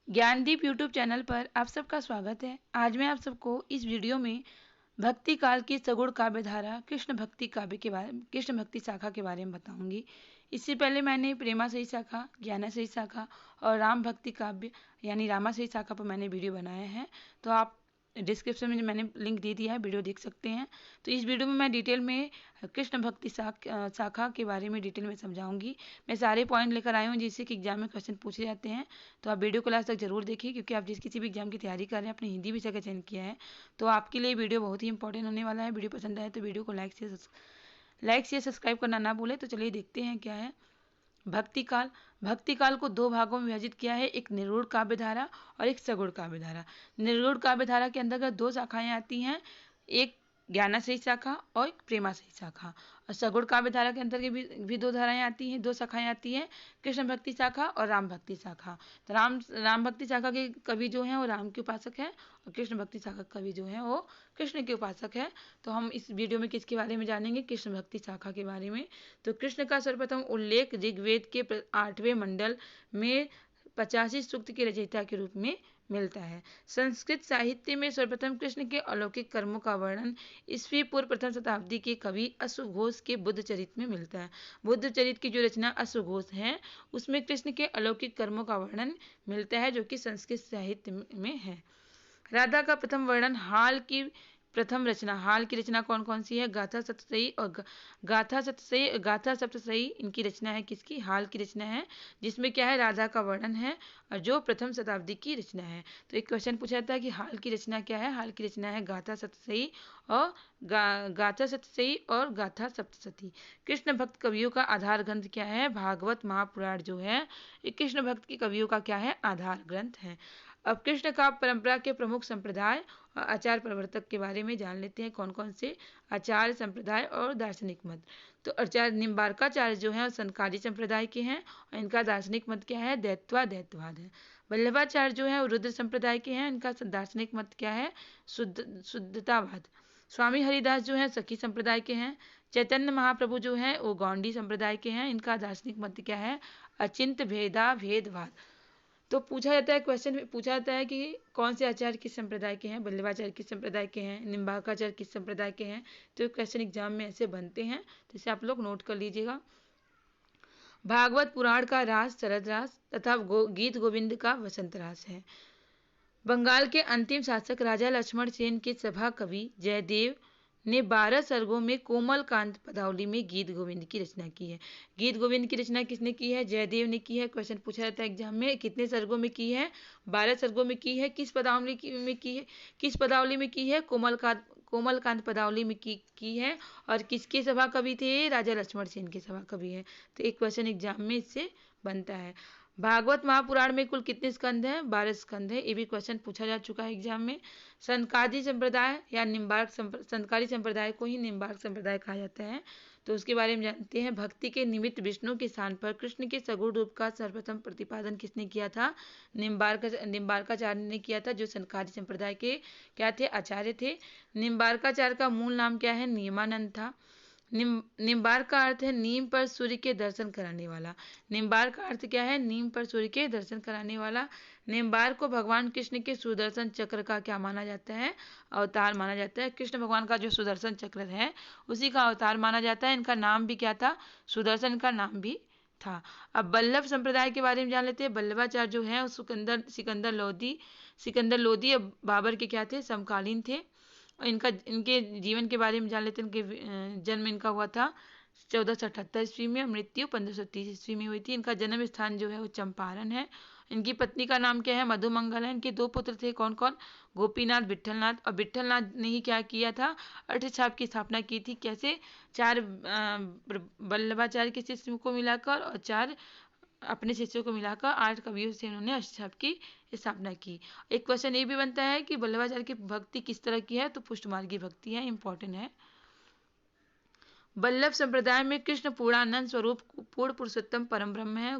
Gyandeep YouTube channel पर आप सबका स्वागत है। आज मैं आप सबको इस वीडियो में भक्ति काल की सगुण काव्य धारा कृष्ण भक्ति शाखा के बारे में बताऊंगी। इससे पहले मैंने प्रेमा सही शाखा, ज्ञाना सही शाखा और राम भक्ति काव्य यानी रामा सही शाखा पर मैंने वीडियो बनाया है, तो आप डिस्क्रिप्शन में मैंने लिंक दे दिया है, वीडियो देख सकते हैं। तो इस वीडियो में मैं डिटेल में कृष्ण भक्ति शाखा के बारे में डिटेल में समझाऊंगी। मैं सारे पॉइंट लेकर आई हूँ जिससे कि एग्जाम में क्वेश्चन पूछे जाते हैं। तो आप वीडियो को लास्ट तक जरूर देखिए, क्योंकि आप जिस किसी भी एग्जाम की तैयारी कर रहे हैं, अपने हिंदी विषय का चयन किया है, तो आपके लिए वीडियो बहुत ही इंपॉर्टेंट होने वाला है। वीडियो पसंद आए तो वीडियो को लाइक शेयर सब्सक्राइब करना ना भूलें। तो चलिए देखते हैं क्या है भक्ति काल। भक्ति काल को दो भागों में विभाजित किया है, एक निरूढ़ काव्य धारा और एक सगुण काव्य धारा। निरूढ़ काव्य धारा के अंतर्गत दो शाखाएं आती हैं, एक ज्ञानाश्रयी शाखा और एक प्रेमाश्रयी शाखा। और सगुण काव्य धारा के अंतर्गत भी दो धाराएं आती हैं, दो शाखाएं आती हैं, कृष्ण भक्ति शाखा और राम भक्ति शाखा। तो राम भक्ति शाखा के कवि जो हैं वो राम के उपासक हैं, और कृष्ण भक्ति शाखा के कवि जो हैं वो कृष्ण के उपासक है। तो हम इस वीडियो में किसके बारे में जानेंगे? कृष्ण भक्ति शाखा के बारे में। तो कृष्ण का सर्वप्रथम उल्लेख ऋग्वेद के 8वें मंडल में 85 सूक्त के रचयिता के रूप में मिलता है। संस्कृत साहित्य में सर्वप्रथम कृष्ण के अलौकिक कर्मों का वर्णन ईस्वी पूर्व प्रथम शताब्दी के कवि अश्वघोष के बुद्ध चरित में मिलता है। बुद्ध चरित की जो रचना अश्वघोष है, उसमें कृष्ण के अलौकिक कर्मों का वर्णन मिलता है, जो कि संस्कृत साहित्य में है। राधा का प्रथम वर्णन हाल की रचना कौन कौन सी है? गाथा सप्तशती और गाथा सप्तशती इनकी रचना है। किसकी? हाल की रचना है, जिसमें क्या है? राधा का वर्णन है, और जो प्रथम शताब्दी की रचना है। तो एक क्वेश्चन पूछा जाता है कि हाल की रचना क्या है? हाल की रचना है गाथा सप्तशती और गाथा सप्तशती। कृष्ण भक्त कवियों का आधार ग्रंथ क्या है? भागवत महापुराण जो है, ये कृष्ण भक्त के कवियों का क्या है? आधार ग्रंथ है। अब कृष्ण का परंपरा के प्रमुख संप्रदाय और आचार प्रवर्तक के बारे में जान लेते हैं। कौन कौन से? आचार्य संप्रदाय और दार्शनिक मत। तो आचार्य निम्बार्काचार्य जो है सनकादि संप्रदाय के हैं, और इनका दार्शनिक मत क्या है? द्वैतवाद है। वल्लभाचार्य जो है रुद्र संप्रदाय के हैं, इनका दार्शनिक मत क्या है? शुद्धतावाद। स्वामी हरिदास जो है सखी संप्रदाय के हैं। चैतन्य महाप्रभु जो है वो गौंडी संप्रदाय के हैं, इनका दार्शनिक मत क्या है? अचिंत भेदवाद। तो क्वेश्चन पूछा जाता है कि कौन से आचार्य किस संप्रदाय के हैं? वल्लभाचार्य किस संप्रदाय के हैं? निम्बार्काचार्य किस संप्रदाय के हैं? तो क्वेश्चन एग्जाम में ऐसे बनते हैं, तो इसे आप लोग नोट कर लीजिएगा। भागवत पुराण का रास शरद रास तथा गीत गोविंद का वसंत रास है। बंगाल के अंतिम शासक राजा लक्ष्मण सेन के सभा कवि जयदेव ने 12 सर्गों में कोमल कांत पदावली में गीत गोविंद की रचना की है। गीत गोविंद की रचना किसने की है? जयदेव ने की है। क्वेश्चन पूछा जाता है एग्जाम में, कितने सर्गों में की है? 12 सर्गों में की है। किस पदावली में की है? कोमल कांत पदावली में की है। और किसके सभा कवि थे? राजा लक्ष्मण सेन के सभा कवि है। तो एक क्वेश्चन एग्जाम में इससे बनता है। भागवत महापुराण में कुल कितने स्कंद हैं? 12 स्कंद है। ये भी क्वेश्चन पूछा जा चुका है एग्जाम में। सनकादि संप्रदाय या सनकादि संप्रदाय को ही निम्बार्क संप्रदाय कहा जाता है, तो उसके बारे में जानते हैं। भक्ति के निमित्त विष्णु के स्थान पर कृष्ण के सगुण रूप का सर्वप्रथम प्रतिपादन किसने किया था? निम्बार्काचार्य ने किया था, जो सनकादि संप्रदाय के क्या थे? आचार्य थे। निम्बार्काचार्य का मूल नाम क्या है? नियमानंद था। निम्बार्क का अर्थ है नीम पर सूर्य के दर्शन कराने वाला। निम्बार्क का अर्थ क्या है? नीम पर सूर्य के दर्शन कराने वाला। निम्बार्क को भगवान कृष्ण के सुदर्शन चक्र का क्या माना जाता है? अवतार माना जाता है। कृष्ण भगवान का जो सुदर्शन चक्र है उसी का अवतार माना जाता है। इनका नाम भी क्या था? सुदर्शन का नाम भी था। अब वल्लभ संप्रदाय के बारे में जान लेते हैं। वल्लभाचार्य जो है सिकंदर लोदी अब बाबर के क्या थे? समकालीन थे। इनके जीवन के बारे में जान लेते हैं। इनके जन्म इनका हुआ था 1478 ईस्वी में, मृत्यु 1530 ईस्वी में हुई थी। इनका जन्म स्थान जो है वो चंपारण है। इनकी पत्नी का नाम क्या है? मधुमंगल है। इनके दो पुत्र थे, कौन कौन? गोपीनाथ, विट्ठलनाथ। और विट्ठलनाथ ने ही क्या किया था? अष्टछाप की स्थापना की थी। कैसे? 4 वल्लभाचार्य के शिष्यों को मिलाकर और 4 अपने शिष्यों को मिलाकर 8 कवियों से उन्होंने अष्टछाप की स्थापना की। एक क्वेश्चन ये भी बनता है कि वल्लभाचार्य की भक्ति किस तरह की है? तो पुष्टमार्गी भक्ति है, इंपॉर्टेंट है। वल्लभ संप्रदाय में कृष्ण पूर्णानंद स्वरूप पूर्ण पुरुषोत्तम परम ब्रह्म है।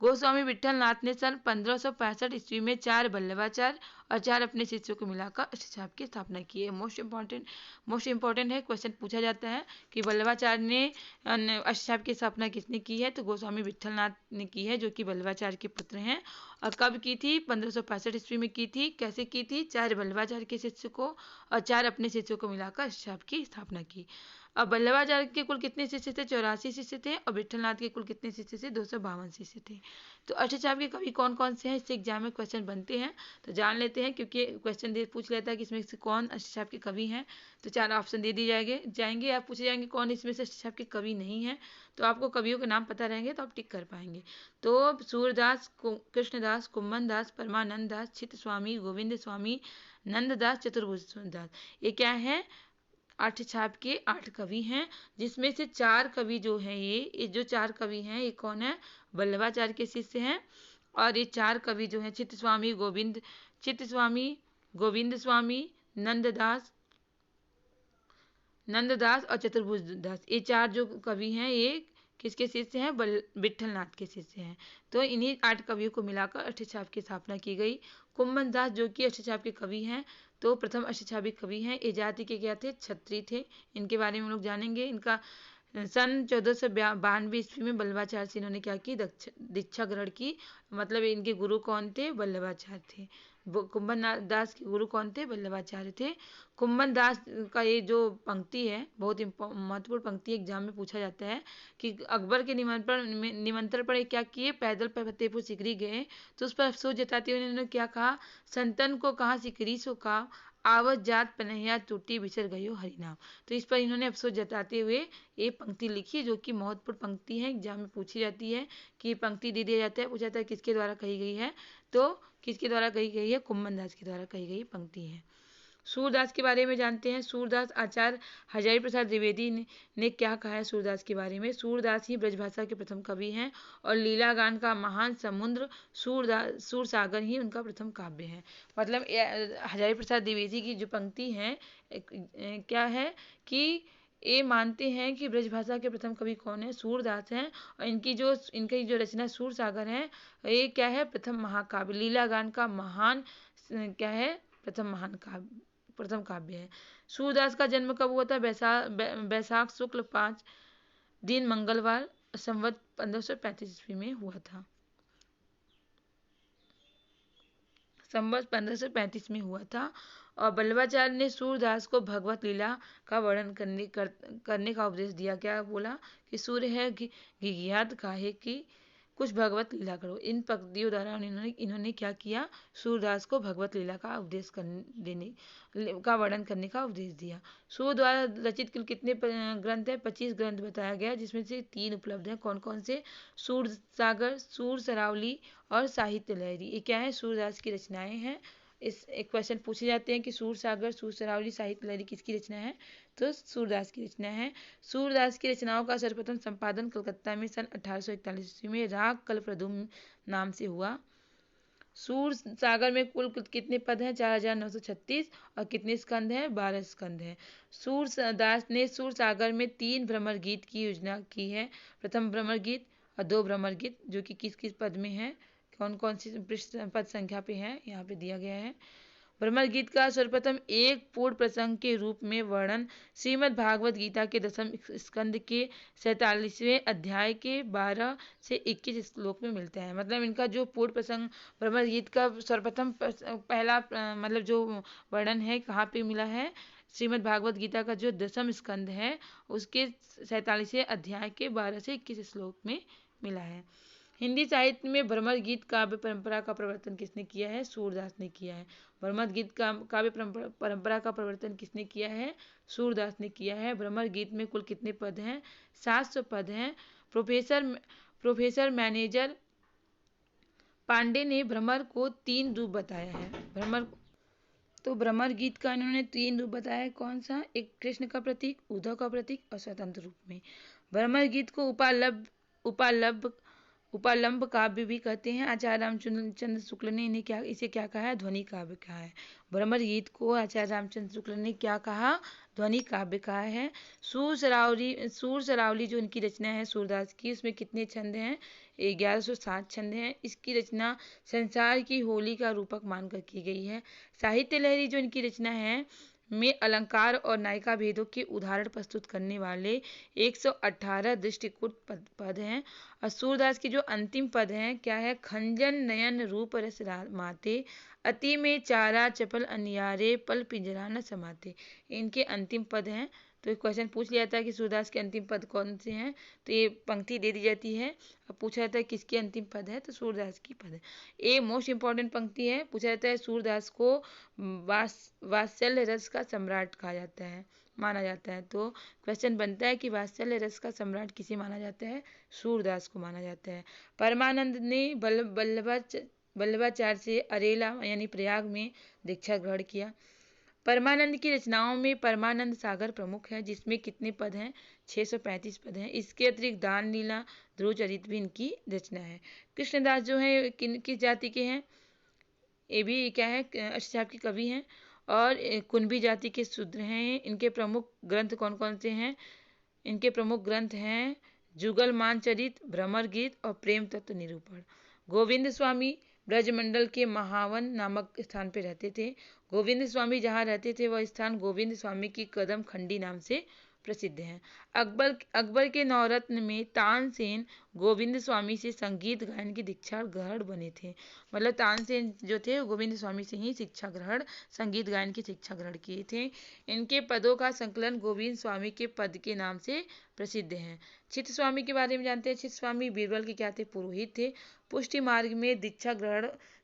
गोस्वामी विट्ठल नाथ ने सन 1565 ईस्वी में 4 वल्लभाचार्य और 4 अपने शिष्यों को मिलाकर अष्टछाप की स्थापना की है। मोस्ट इंपॉर्टेंट है, क्वेश्चन पूछा जाता है कि वल्लभाचार्य ने अष्टछाप की स्थापना किसने की है, तो गोस्वामी विट्ठल नाथ ने की है, जो कि वल्लभाचार्य के पुत्र हैं। और कब की थी? 1565 ईस्वी में की थी। कैसे की थी? 4 वल्लभाचार्य के शिष्य को और 4 अपने शिष्यों को मिलाकर अष्टछाप की स्थापना की। अब वल्लभाचार्य के कुल कितने शिष्य थे? 84 शिष्य थे। और विट्ठलनाथ के कुल कितने शिष्य थे? 252 शिष्य थे। तो अष्टछाप के कवि कौन कौन से हैं? इससे एग्जाम में क्वेश्चन बनते हैं, तो जान लेते हैं, क्योंकि क्वेश्चन दे पूछ लेता है कि इसमें से कौन अष्टछाप के कवि हैं। तो 4 ऑप्शन दे दिए जाएंगे। आप पूछे जाएंगे कौन इसमें से अष्टछाप के कवि नहीं है, तो आपको कवियों के नाम पता रहेंगे तो आप टिक कर पाएंगे। तो सूरदास, कृष्णदास, कुम्भन दास, परमानंद दास, चित्त स्वामी, गोविंद स्वामी, नंददास, चतुर्भुज दास, ये क्या है? अष्टछाप के 8 कवि हैं, जिसमें से 4 कवि जो हैं, ये जो 4 कवि हैं, ये कौन है? वल्लभाचार्य के शिष्य हैं। और ये 4 कवि जो हैं, चित्त स्वामी, गोविंद स्वामी, नंददास और चतुर्भुज दास, ये 4 जो कवि हैं, ये किसके शिष्य हैं? विट्ठलनाथ के शिष्य हैं। तो इन्हीं 8 कवियों को मिलाकर अष्टछाप की स्थापना की गई। कुम्भन दास जो कि अष्टछाप के कवि हैं, तो प्रथम अष्टछापी कवि हैं। ये जाति के क्या थे? क्षत्रिय थे। इनके बारे में हम लोग जानेंगे। इनका सन 1492 ईस्वी में वल्लभाचार्य से इन्होंने क्या की? दीक्षा ग्रहण की। मतलब इनके गुरु कौन थे? वल्लभाचार्य थे। कुम्भन दास के गुरु कौन थे? वल्लभाचार्य थे। कुम्भन दास का ये जो पंक्ति है, बहुत महत्वपूर्ण पंक्ति, एग्जाम में पूछा जाता है कि अकबर के निमंत्रण पर क्या किए? पैदल फतेहपुर सीकरी गए। तो उस पर अफसोस जताते हुए उन्होंने क्या कहा? संतन को कहा सिकरी सो का, आवत जात पनहिया टूटी बिछड़ गयो हरिनाम। तो इस पर इन्होंने अफसोस जताते हुए ये पंक्ति लिखी, जो कि महत्वपूर्ण पंक्ति है, एग्जाम में पूछी जाती है कि पंक्ति दे दिया जाता है, पूछा जाता है किसके द्वारा कही गई है, तो किसके द्वारा कही गई है? कुम्भन दास के द्वारा कही गई पंक्ति है। सूरदास के बारे में जानते हैं। सूरदास आचार्य हजारी प्रसाद द्विवेदी ने क्या कहा है सूरदास के बारे में? सूरदास ही ब्रजभाषा के प्रथम कवि हैं और लीला गान का महान समुद्र सूर सागर ही उनका प्रथम काव्य है। मतलब हजारी प्रसाद द्विवेदी की जो पंक्ति है, क्या है कि ये मानते हैं कि ब्रजभाषा के प्रथम कवि कौन है? सूरदास हैं। और इनकी जो रचना सूर सागर है, ये क्या है? प्रथम महाकाव्य, लीला गान का महान क्या है? प्रथम काव्य है। सूरदास का जन्म कब हुआ था? बैसाख शुक्ल 5 दिन मंगलवार, संवत 1535 ईस्वी में हुआ था। संवत 1535 में हुआ था। और वल्लभाचार्य ने सूरदास को भगवत लीला का वर्णन करने का उपदेश दिया। क्या बोला? कि सूर्य है घिघियात काहे की, कुछ भगवत लीला करो। इन पंक्तियों द्वारा इन्होंने क्या किया? सूरदास को भगवत लीला का वर्णन करने का उपदेश दिया। सूर द्वारा रचित कुल कितने ग्रंथ है? 25 ग्रंथ बताया गया, जिसमें से 3 उपलब्ध हैं। कौन कौन से? सूर सागर, सूर सरावली और साहित्य लहरी। ये क्या है? सूरदास की रचनाएं हैं। इस एक क्वेश्चन पूछे जाते हैं कि सूर सागर, सूर सरावली, साहित्य लहरी किसकी रचना है? तो सूरदास की रचना है। सूरदास की रचनाओं का सर्वप्रथम संपादन कलकत्ता में सन 1841 ईस्वी में राग कलप्रदुम नाम से हुआ। सूर सागर में कुल कितने पद हैं? 4936। और कितने स्कंद हैं? 12 स्कंद हैं। सूरदास ने सूर सागर में 3 भ्रमर गीत की योजना की है। प्रथम भ्रमर गीत और 2 भ्रमर गीत, जो कि किस किस पद में है, कौन कौन सी पद संख्या पे है, यहाँ पे दिया गया है। भ्रमर गीत का सर्वप्रथम एक पूर्ण प्रसंग के रूप में वर्णन श्रीमद् भागवत गीता के 10वें स्कंद के 47वें अध्याय के 12 से 21 श्लोक में मिलता है। मतलब इनका जो पूर्ण प्रसंग भ्रमर गीत का सर्वप्रथम पहला मतलब जो वर्णन है, कहाँ पे मिला है? श्रीमद् भागवत गीता का जो 10वां स्कंद है, उसके 47वें अध्याय के 12 से 21 श्लोक में मिला है। हिंदी साहित्य में भ्रमर गीत काव्य परंपरा का प्रवर्तन किसने किया है? सूरदास ने किया है। भ्रमर गीत काव्य परंपरा का प्रवर्तन किसने किया है? सूरदास ने किया है। भ्रमर गीत में कुल कितने पद हैं? 700 पद हैं। प्रोफेसर मैनेजर पांडे ने भ्रमर को 3 रूप बताया है। भ्रमर गीत का इन्होंने 3 रूप बताया है। कौन सा? एक कृष्ण का प्रतीक, उद्धव का प्रतीक और स्वतंत्र रूप में। भ्रमर गीत को उपालभ उपालंब काव्य भी कहते हैं। आचार्य रामचंद्र शुक्ल ने इसे क्या कहा है? ध्वनि काव्य कहा है। भ्रमर गीत को आचार्य रामचंद्र शुक्ल ने क्या कहा? ध्वनि काव्य कहा है। सूर सरावली जो इनकी रचना है सूरदास की, उसमें कितने छंद हैं? 1107 छंद हैं। इसकी रचना संसार की होली का रूपक मानकर की गई है। साहित्य लहरी जो इनकी रचना है में अलंकार और नायिका भेदों के उदाहरण प्रस्तुत करने वाले 118 दृष्टिकूट पद हैं। और सूरदास की जो अंतिम पद हैं क्या है? खंजन नयन रूप रस माते, अति में चारा चपल अनियारे, पल पिंजरा न समाते। इनके अंतिम पद हैं। तो एक क्वेश्चन पूछ लिया था कि सूरदास के अंतिम पद कौन से हैं, तो ये पंक्ति दे दी जाती है। अब पूछा जाता है किसके अंतिम पद है, तो सूरदास की पद है। ये मोस्ट इंपॉर्टेंट पंक्ति है। पूछा जाता है सूरदास को वात्सल्य रस का सम्राट कहा जाता है, माना जाता है। तो क्वेश्चन बनता है कि वात्सल्य रस का सम्राट किसे माना जाता है? सूरदास को माना जाता है। परमानंद ने वल्लभाचार्य से अरेला यानी प्रयाग में दीक्षा ग्रहण किया। परमानंद की रचनाओं में परमानंद सागर प्रमुख है, जिसमें कितने पद हैं? 635 पद हैं। इसके अतिरिक्त दान लीला, ध्रुव चरित्र भी इनकी रचना है। कृष्णदास जो है किस जाति के हैं? ये भी क्या है? अष्टचाप के कवि हैं और कुंभी जाति के शूद्र हैं। इनके प्रमुख ग्रंथ कौन कौन से हैं? इनके प्रमुख ग्रंथ हैं जुगल मानचरित, भ्रमर गीत और प्रेम तत्व निरूपण। गोविंद स्वामी ब्रजमंडल के महावन नामक स्थान पे रहते थे। गोविंद स्वामी जहाँ रहते थे वह स्थान गोविंद स्वामी की कदम खंडी नाम से प्रसिद्ध है। अकबर के नवरत्न में तानसेन गोविंद स्वामी से संगीत गायन की दीक्षा ग्रहण बने थे। मतलब तानसेन जो थे गोविंद स्वामी से ही शिक्षा ग्रहण, संगीत गायन की शिक्षा ग्रहण किए थे। इनके पदों का संकलन गोविंद स्वामी के पद के नाम से प्रसिद्ध हैं। चित्त स्वामी के बारे में जानते हैं। चित्त स्वामी बीरबल के क्या थे? पुरोहित थे। पुष्टि मार्ग में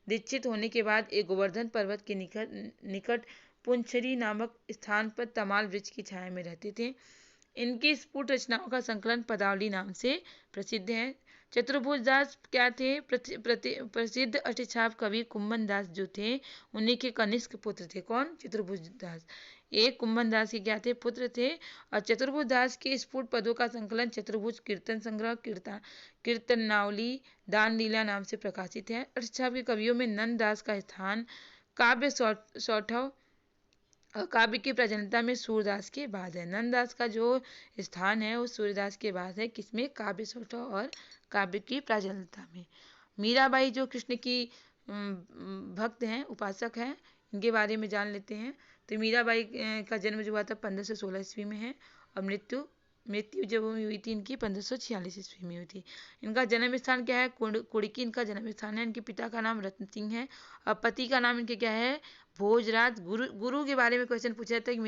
दीक्षित होने के बाद एक गोवर्धन पर्वत के निकट पुंछरी नामक स्थान पर तमाल वृक्ष की छाया में रहते थे। इनकी स्फुट रचनाओं का संकलन पदावली नाम से प्रसिद्ध है। चतुर्भुज दास क्या थे? प्रसिद्ध अष्टछाप कवि कुम्भन दास जो थे उन्हीं के कनिष्ठ पुत्र थे। कौन? चतुर्भुज दास। एक कुम्भन दास के क्या थे? पुत्र थे। और चतुर्भुज दास के स्फुट पदों का संकलन चतुर्भुज कीर्तन संग्रह, कीर्तनावली, दान लीला नाम से प्रकाशित है। अष्टछाप के कवियों में नंद दास का स्थान काव्य सौठव काव्य की प्रजनता में सूरदास के बाद है। नंददास का जो स्थान है वो सूर्यदास के बाद है। किसमें? काव्य सौठव और काव्य की प्राजलता में। मीराबाई जो कृष्ण की भक्त हैं, उपासक हैं, इनके बारे में जान लेते हैं। तो मीराबाई का जन्म जो हुआ था 1516 ईस्वी में है और मृत्यु जब हुई थी इनकी 1546 ईस्वी में हुई थी। इनका जन्म स्थान क्या है? कुड़की इनका जन्म स्थान है। इनके पिता का नाम रत्न सिंह है और पति का नाम इनके क्या है? भोजराज। गुरु के बारे में क्वेश्चन पूछा जाता है कि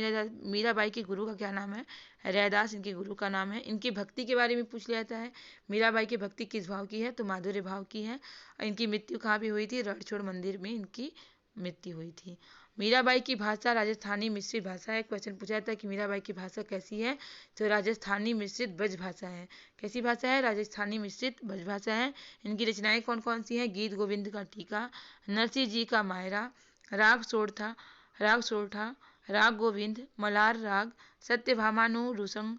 मीराबाई के गुरु का क्या नाम है? रैदास इनके गुरु का नाम है। इनकी भक्ति के बारे में पूछ लिया जाता है। मीराबाई की भक्ति किस भाव की है? तो माधुर्य भाव की है। इनकी मृत्यु कहाँ पे हुई थी? रणछोड़ मंदिर में इनकी मृत्यु हुई थी। मीराबाई की भाषा राजस्थानी मिश्रित भाषा है। क्वेश्चन पूछा जाता है कि मीराबाई की भाषा कैसी है? तो राजस्थानी मिश्रित ब्रज भाषा है। कैसी भाषा है? राजस्थानी मिश्रित ब्रज भाषा है। इनकी रचनाएं कौन कौन सी हैं? गीत गोविंद का टीका, नरसिंह जी का मायरा, राग सोरठा, राग गोविंद, मलार राग, सत्यभामानु रुसंग,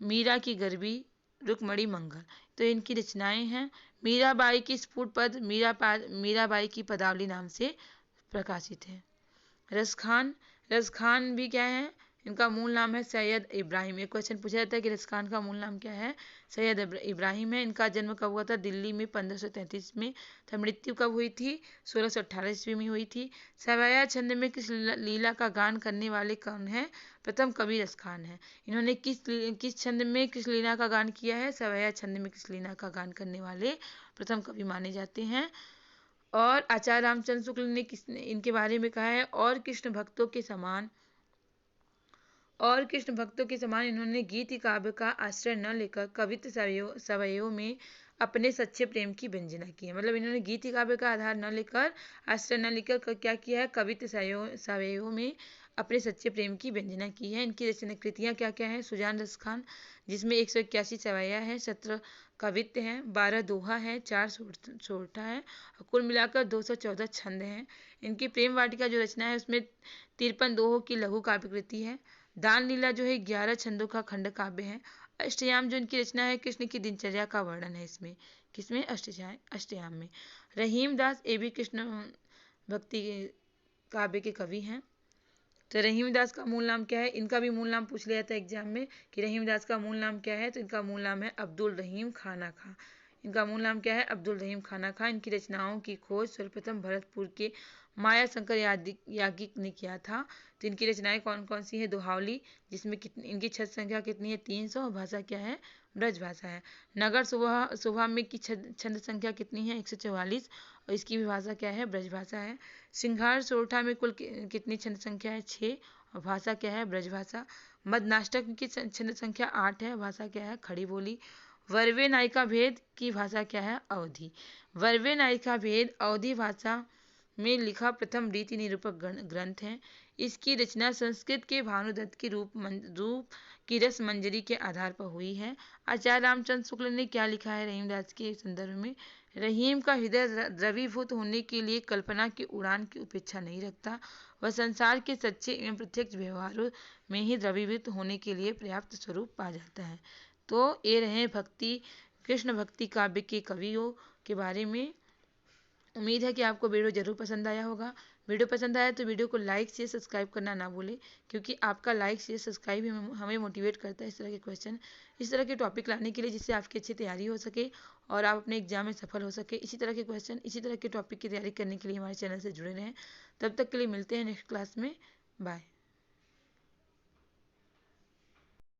मीरा की गरबी, रुक्मणी मंगल। तो इनकी रचनाएं हैं। मीराबाई की स्फुट पद मीराबाई की पदावली नाम से प्रकाशित है। रसखान भी क्या है? इनका मूल नाम है सैयद इब्राहिम। एक क्वेश्चन पूछा जाता है कि रसखान का मूल नाम क्या है? सैयद इब्राहिम है। इनका जन्म कब हुआ था? दिल्ली में 1533 में। तो मृत्यु कब हुई थी? 1618 ईस्वी में हुई थी। सवैया छंद में किस लीला का गान करने वाले कौन है? प्रथम कवि रसखान है। इन्होंने किस छंद में किस लीला का गान किया है? सवैया छंद में किस लीला का गान करने वाले प्रथम कवि माने जाते हैं। और आचार्य रामचंद्र शुक्ल ने इनके बारे में कहा है और कृष्ण भक्तों के समान इन्होंने गीत काव्य का आश्रय न लेकर कवित्व सवयों में अपने सच्चे प्रेम की व्यंजना की है। मतलब इन्होंने गीत काव्य का आधार न लेकर, आश्रय न लेकर क्या किया है? कवित्व सवयों में अपने सच्चे प्रेम की व्यंजना की है। इनकी रचना कृतियाँ क्या क्या है? सुजान रसखान जिसमें 181 सवैया है, 17 कवित्व हैं, 12 दोहा है, 4 सोरठा है, कुल मिलाकर 214 छंद हैं। इनकी प्रेम वाटिका जो रचना है उसमें 53 दोहों की लघु काव्य कृति है। दान लीला जो है 11 छंदों का खंड काव्य है। अष्टयाम जो इनकी रचना है कृष्ण की दिनचर्या का वर्णन है। इसमें किसमें? अष्टयाम में। रहीम दास A.B. कृष्ण भक्ति काव्य के कवि हैं। तो रहीम दास का मूल नाम क्या है? इनका भी मूल नाम पूछ लिया था एग्जाम में कि रहीम दास का मूल नाम क्या है, तो इनका मूल नाम है अब्दुल रहीम खाना खां। इनका मूल नाम क्या है? अब्दुल रहीम खाना खां। इनकी रचनाओं की खोज सर्वप्रथम भरतपुर के माया शंकर याज्ञिक ने किया था। तो इनकी रचनाएं कौन कौन सी है? दोहावली, जिसमें इनकी छंद संख्या कितनी है? 300। और भाषा क्या है? ब्रज भाषा है। नगर शोभा में की छंद संख्या कितनी है? 144। और इसकी भी भाषा क्या है? ब्रज भाषा है। श्रृंगार सोरठा में कुल कितनी छंद संख्या है? 6। और भाषा क्या है? ब्रज भाषा। मदनाष्टक की छंद संख्या 8 है। भाषा क्या है? खड़ी बोली। वर्वे नायिका भेद की भाषा क्या है? अवधी। वर्वे नायिका भेद अवधी भाषा में लिखा प्रथम रीति निरूपक ग्रंथ है। इसकी रचना संस्कृत के भानुदत्त के रूप की रस मंजरी के आधार पर हुई है। आचार्य रामचंद्र शुक्ल ने क्या लिखा है रहीमदास के संदर्भ में? रहीम का हृदय द्रवीभूत होने के लिए कल्पना की उड़ान की उपेक्षा नहीं रखता। वह संसार के सच्चे एवं प्रत्यक्ष व्यवहारों में ही द्रवीभूत होने के लिए पर्याप्त स्वरूप पा जाता है। तो ये रहे कृष्ण भक्ति काव्य के कवियों के बारे में। उम्मीद है कि आपको वीडियो जरूर पसंद आया होगा। वीडियो पसंद आया तो वीडियो को लाइक शेयर सब्सक्राइब करना ना भूलें, क्योंकि आपका लाइक शेयर सब्सक्राइब हमें मोटिवेट करता है इस तरह के क्वेश्चन, इस तरह के टॉपिक लाने के लिए, जिससे आपकी अच्छी तैयारी हो सके और आप अपने एग्जाम में सफल हो सके। इसी तरह के क्वेश्चन, इसी तरह के टॉपिक की तैयारी करने के लिए हमारे चैनल से जुड़े रहें। तब तक के लिए मिलते हैं नेक्स्ट क्लास में। बाय।